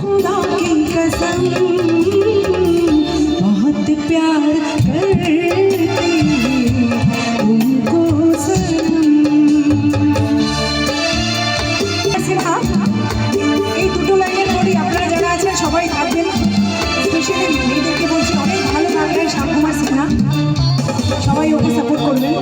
खुदा की कसम बहुत प्यार करती तुमको सनम। এই দুটো লাইনের পরই আপনারা যারা আছেন সবাই থাকবেন। স্পেশালি মেয়েদেরকে বলছি, অনেক ভালো গান গায় শ্যাম কুমার সিনহা, সবাই ওকে সাপোর্ট করবেন।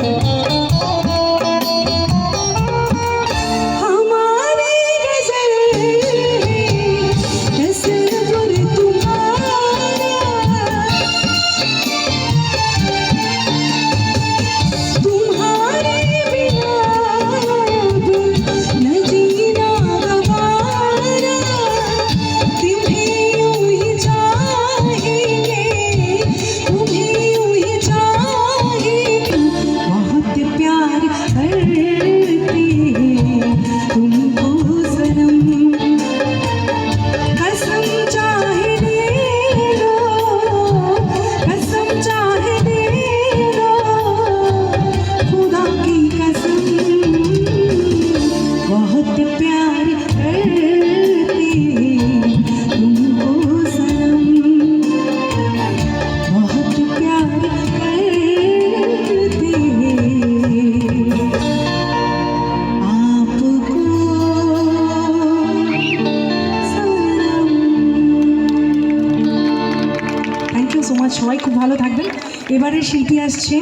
সবাই খুব ভালো থাকবেন। এবারের শিল্পী আসছে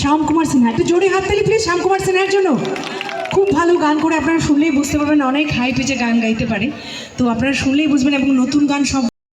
শ্যাম কুমার সিনহা, একটু জোরে হাততালি প্লিজ শ্যাম কুমার সিনহার জন্য। খুব ভালো গান করে, আপনারা শুনলেই বুঝতে পারবেন অনেক হাই পিচে গান গাইতে পারে, তো আপনারা শুনলেই বুঝবেন, এবং নতুন গান সব